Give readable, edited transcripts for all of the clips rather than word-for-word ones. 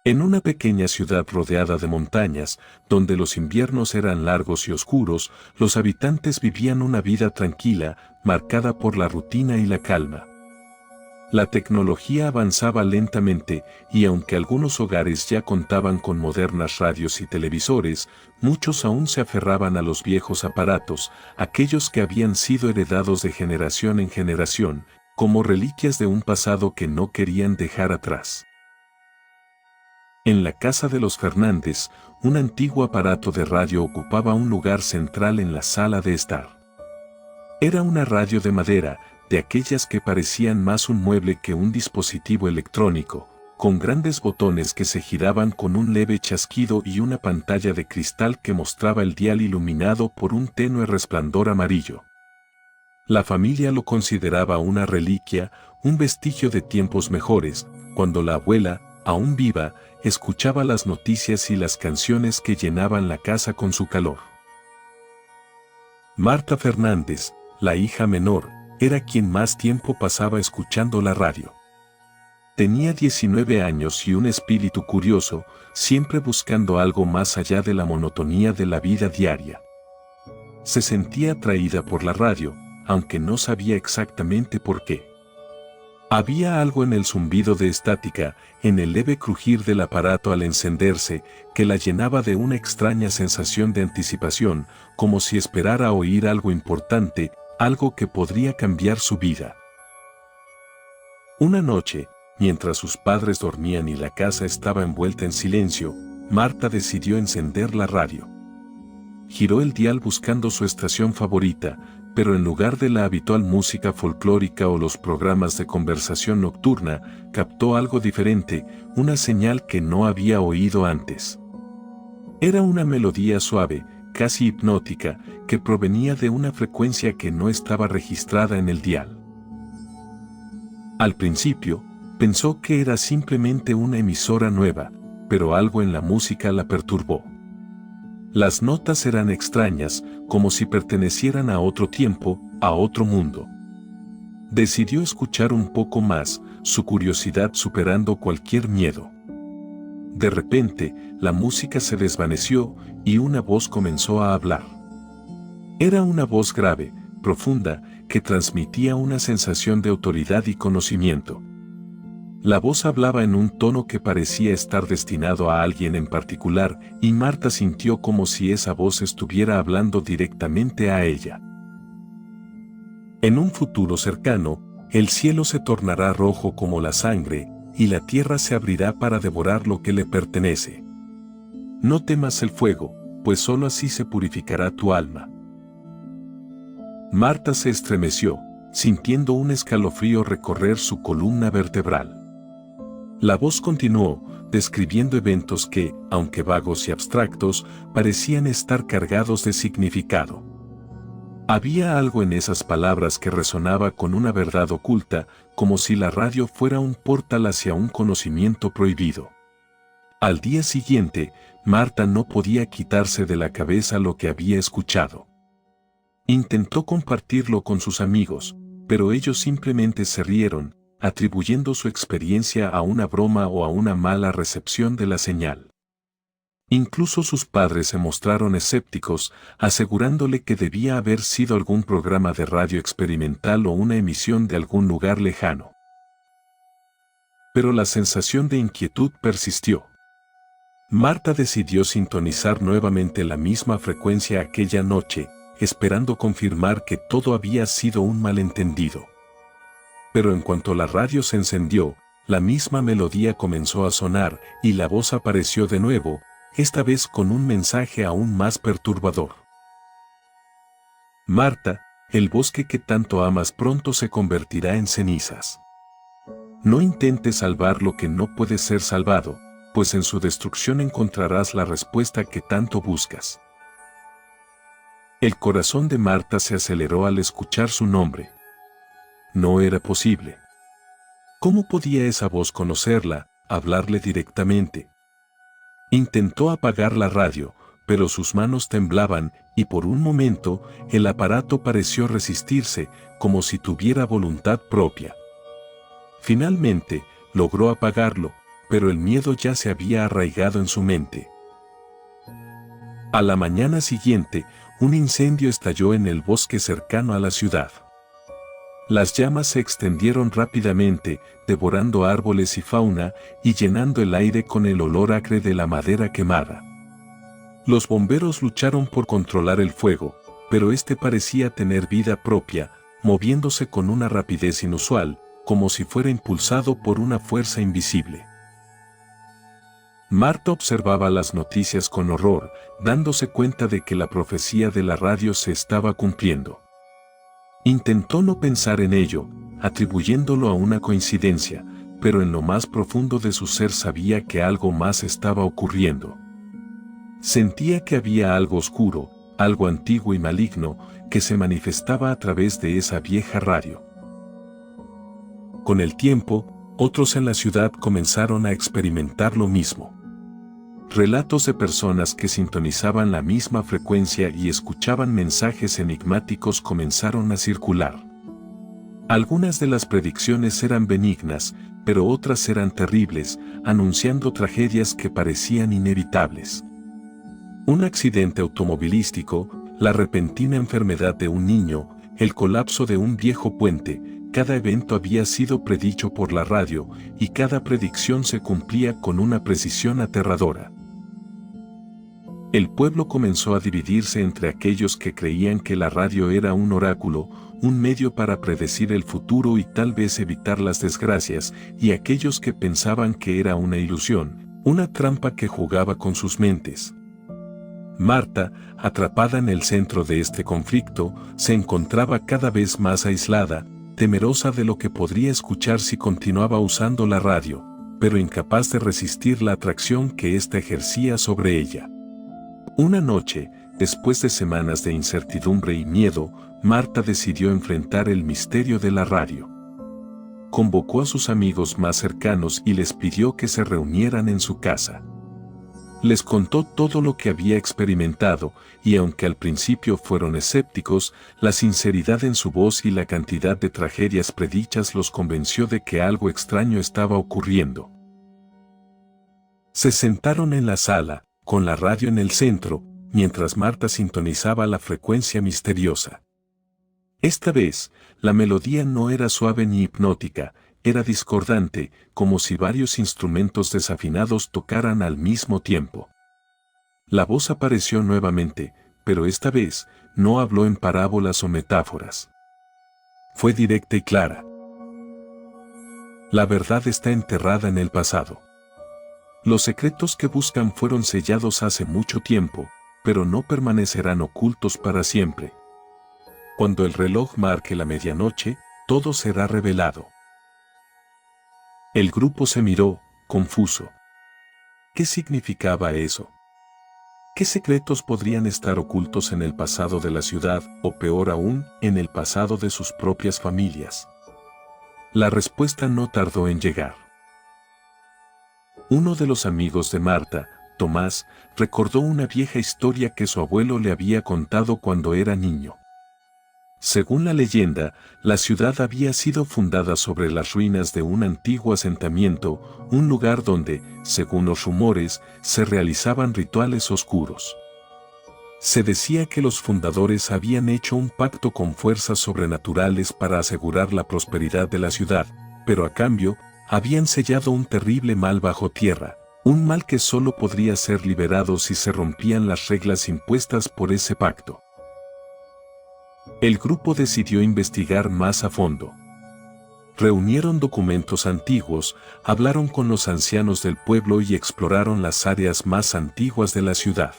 En una pequeña ciudad rodeada de montañas, donde los inviernos eran largos y oscuros, los habitantes vivían una vida tranquila, marcada por la rutina y la calma. La tecnología avanzaba lentamente y aunque algunos hogares ya contaban con modernas radios y televisores, muchos aún se aferraban a los viejos aparatos, aquellos que habían sido heredados de generación en generación, como reliquias de un pasado que no querían dejar atrás. En la casa de los Fernández, un antiguo aparato de radio ocupaba un lugar central en la sala de estar. Era una radio de madera, de aquellas que parecían más un mueble que un dispositivo electrónico, con grandes botones que se giraban con un leve chasquido y una pantalla de cristal que mostraba el dial iluminado por un tenue resplandor amarillo. La familia lo consideraba una reliquia, un vestigio de tiempos mejores, cuando la abuela, aún viva, escuchaba las noticias y las canciones que llenaban la casa con su calor. Marta Fernández, la hija menor, era quien más tiempo pasaba escuchando la radio. Tenía 19 años y un espíritu curioso, siempre buscando algo más allá de la monotonía de la vida diaria. Se sentía atraída por la radio, aunque no sabía exactamente por qué. Había algo en el zumbido de estática, en el leve crujir del aparato al encenderse, que la llenaba de una extraña sensación de anticipación, como si esperara oír algo importante, algo que podría cambiar su vida. Una noche, mientras sus padres dormían y la casa estaba envuelta en silencio, Marta decidió encender la radio. Giró el dial buscando su estación favorita, pero en lugar de la habitual música folclórica o los programas de conversación nocturna, captó algo diferente, una señal que no había oído antes. Era una melodía suave, casi hipnótica, que provenía de una frecuencia que no estaba registrada en el dial. Al principio, pensó que era simplemente una emisora nueva, pero algo en la música la perturbó. Las notas eran extrañas, como si pertenecieran a otro tiempo, a otro mundo. Decidió escuchar un poco más, su curiosidad superando cualquier miedo. De repente, la música se desvaneció y una voz comenzó a hablar. Era una voz grave, profunda, que transmitía una sensación de autoridad y conocimiento. La voz hablaba en un tono que parecía estar destinado a alguien en particular, y Marta sintió como si esa voz estuviera hablando directamente a ella. En un futuro cercano, el cielo se tornará rojo como la sangre, y la tierra se abrirá para devorar lo que le pertenece. No temas el fuego, pues sólo así se purificará tu alma. Marta se estremeció, sintiendo un escalofrío recorrer su columna vertebral. La voz continuó, describiendo eventos que, aunque vagos y abstractos, parecían estar cargados de significado. Había algo en esas palabras que resonaba con una verdad oculta, como si la radio fuera un portal hacia un conocimiento prohibido. Al día siguiente, Marta no podía quitarse de la cabeza lo que había escuchado. Intentó compartirlo con sus amigos, pero ellos simplemente se rieron, atribuyendo su experiencia a una broma o a una mala recepción de la señal. Incluso sus padres se mostraron escépticos, asegurándole que debía haber sido algún programa de radio experimental o una emisión de algún lugar lejano. Pero la sensación de inquietud persistió. Marta decidió sintonizar nuevamente la misma frecuencia aquella noche, esperando confirmar que todo había sido un malentendido. Pero en cuanto la radio se encendió, la misma melodía comenzó a sonar y la voz apareció de nuevo, esta vez con un mensaje aún más perturbador. Marta, el bosque que tanto amas pronto se convertirá en cenizas. No intentes salvar lo que no puede ser salvado, pues en su destrucción encontrarás la respuesta que tanto buscas. El corazón de Marta se aceleró al escuchar su nombre. No era posible. ¿Cómo podía esa voz conocerla, hablarle directamente? Intentó apagar la radio, pero sus manos temblaban y por un momento el aparato pareció resistirse, como si tuviera voluntad propia. Finalmente, logró apagarlo, pero el miedo ya se había arraigado en su mente. A la mañana siguiente, un incendio estalló en el bosque cercano a la ciudad. Las llamas se extendieron rápidamente, devorando árboles y fauna, y llenando el aire con el olor acre de la madera quemada. Los bomberos lucharon por controlar el fuego, pero este parecía tener vida propia, moviéndose con una rapidez inusual, como si fuera impulsado por una fuerza invisible. Marta observaba las noticias con horror, dándose cuenta de que la profecía de la radio se estaba cumpliendo. Intentó no pensar en ello, atribuyéndolo a una coincidencia, pero en lo más profundo de su ser sabía que algo más estaba ocurriendo. Sentía que había algo oscuro, algo antiguo y maligno, que se manifestaba a través de esa vieja radio. Con el tiempo, otros en la ciudad comenzaron a experimentar lo mismo. Relatos de personas que sintonizaban la misma frecuencia y escuchaban mensajes enigmáticos comenzaron a circular. Algunas de las predicciones eran benignas, pero otras eran terribles, anunciando tragedias que parecían inevitables. Un accidente automovilístico, la repentina enfermedad de un niño, el colapso de un viejo puente, cada evento había sido predicho por la radio y cada predicción se cumplía con una precisión aterradora. El pueblo comenzó a dividirse entre aquellos que creían que la radio era un oráculo, un medio para predecir el futuro y tal vez evitar las desgracias, y aquellos que pensaban que era una ilusión, una trampa que jugaba con sus mentes. Marta, atrapada en el centro de este conflicto, se encontraba cada vez más aislada, temerosa de lo que podría escuchar si continuaba usando la radio, pero incapaz de resistir la atracción que ésta ejercía sobre ella. Una noche, después de semanas de incertidumbre y miedo, Marta decidió enfrentar el misterio de la radio. Convocó a sus amigos más cercanos y les pidió que se reunieran en su casa. Les contó todo lo que había experimentado, y aunque al principio fueron escépticos, la sinceridad en su voz y la cantidad de tragedias predichas los convenció de que algo extraño estaba ocurriendo. Se sentaron en la sala, con la radio en el centro, mientras Marta sintonizaba la frecuencia misteriosa. Esta vez, la melodía no era suave ni hipnótica, era discordante, como si varios instrumentos desafinados tocaran al mismo tiempo. La voz apareció nuevamente, pero esta vez, no habló en parábolas o metáforas. Fue directa y clara. La verdad está enterrada en el pasado. Los secretos que buscan fueron sellados hace mucho tiempo, pero no permanecerán ocultos para siempre. Cuando el reloj marque la medianoche, todo será revelado. El grupo se miró, confuso. ¿Qué significaba eso? ¿Qué secretos podrían estar ocultos en el pasado de la ciudad, o peor aún, en el pasado de sus propias familias? La respuesta no tardó en llegar. Uno de los amigos de Marta, Tomás, recordó una vieja historia que su abuelo le había contado cuando era niño. Según la leyenda, la ciudad había sido fundada sobre las ruinas de un antiguo asentamiento, un lugar donde, según los rumores, se realizaban rituales oscuros. Se decía que los fundadores habían hecho un pacto con fuerzas sobrenaturales para asegurar la prosperidad de la ciudad, pero a cambio, habían sellado un terrible mal bajo tierra, un mal que solo podría ser liberado si se rompían las reglas impuestas por ese pacto. El grupo decidió investigar más a fondo. Reunieron documentos antiguos, hablaron con los ancianos del pueblo y exploraron las áreas más antiguas de la ciudad.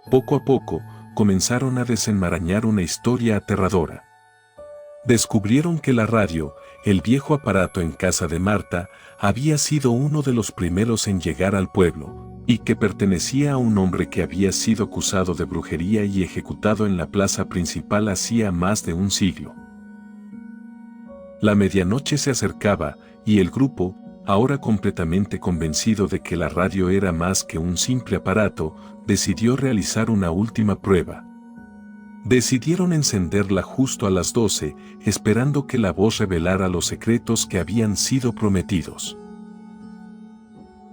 Poco a poco, comenzaron a desenmarañar una historia aterradora. Descubrieron que la radio, el viejo aparato en casa de Marta, había sido uno de los primeros en llegar al pueblo, y que pertenecía a un hombre que había sido acusado de brujería y ejecutado en la plaza principal hacía más de un siglo. La medianoche se acercaba, y el grupo, ahora completamente convencido de que la radio era más que un simple aparato, decidió realizar una última prueba. Decidieron encenderla justo a las 12, esperando que la voz revelara los secretos que habían sido prometidos.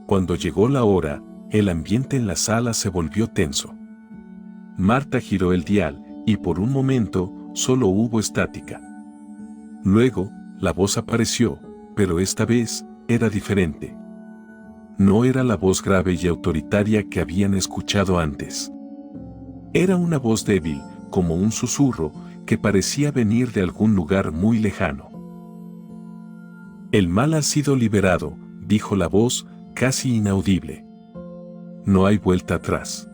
Cuando llegó la hora, el ambiente en la sala se volvió tenso. Marta giró el dial, y por un momento, solo hubo estática. Luego, la voz apareció, pero esta vez, era diferente. No era la voz grave y autoritaria que habían escuchado antes. Era una voz débil, como un susurro, que parecía venir de algún lugar muy lejano. El mal ha sido liberado, dijo la voz, casi inaudible. No hay vuelta atrás.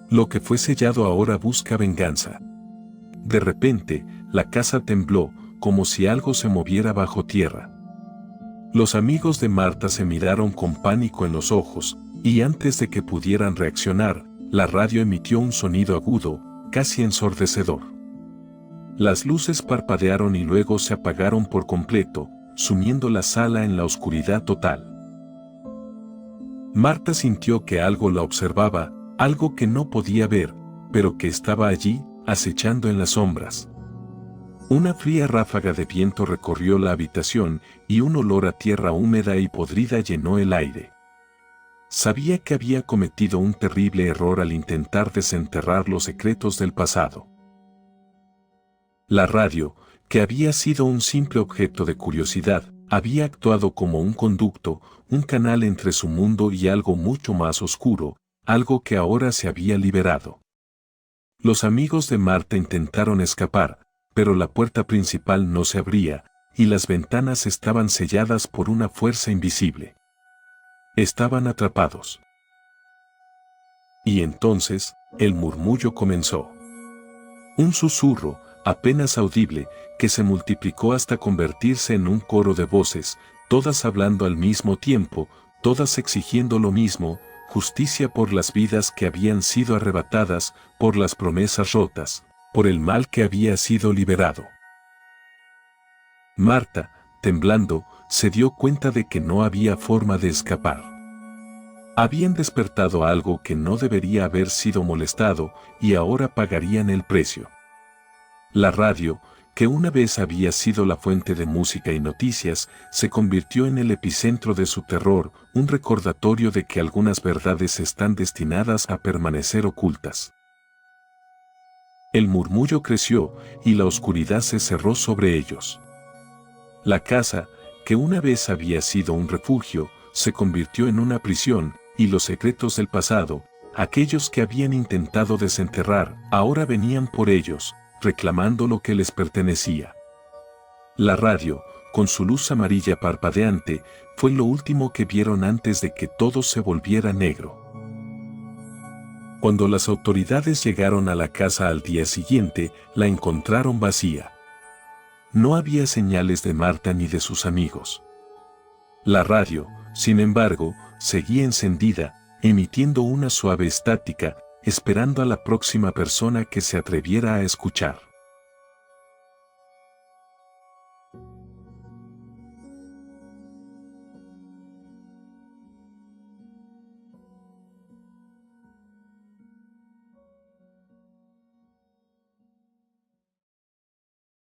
Lo que fue sellado ahora busca venganza. De repente, la casa tembló, como si algo se moviera bajo tierra. Los amigos de Marta se miraron con pánico en los ojos, y antes de que pudieran reaccionar, la radio emitió un sonido agudo, casi ensordecedor. Las luces parpadearon y luego se apagaron por completo, sumiendo la sala en la oscuridad total. Marta sintió que algo la observaba, algo que no podía ver, pero que estaba allí, acechando en las sombras. Una fría ráfaga de viento recorrió la habitación y un olor a tierra húmeda y podrida llenó el aire. Sabía que había cometido un terrible error al intentar desenterrar los secretos del pasado. La radio, que había sido un simple objeto de curiosidad, había actuado como un conducto, un canal entre su mundo y algo mucho más oscuro, algo que ahora se había liberado. Los amigos de Marta intentaron escapar, pero la puerta principal no se abría, y las ventanas estaban selladas por una fuerza invisible. Estaban atrapados. Y entonces, el murmullo comenzó. Un susurro, apenas audible, que se multiplicó hasta convertirse en un coro de voces, todas hablando al mismo tiempo, todas exigiendo lo mismo, justicia por las vidas que habían sido arrebatadas, por las promesas rotas, por el mal que había sido liberado. Marta, temblando, se dio cuenta de que no había forma de escapar. Habían despertado algo que no debería haber sido molestado y ahora pagarían el precio. La radio, que una vez había sido la fuente de música y noticias, se convirtió en el epicentro de su terror, un recordatorio de que algunas verdades están destinadas a permanecer ocultas. El murmullo creció y la oscuridad se cerró sobre ellos. La casa, que una vez había sido un refugio, se convirtió en una prisión, y los secretos del pasado, aquellos que habían intentado desenterrar, ahora venían por ellos, reclamando lo que les pertenecía. La radio, con su luz amarilla parpadeante, fue lo último que vieron antes de que todo se volviera negro. Cuando las autoridades llegaron a la casa al día siguiente, la encontraron vacía. No había señales de Marta ni de sus amigos. La radio, sin embargo, seguía encendida, emitiendo una suave estática, esperando a la próxima persona que se atreviera a escuchar.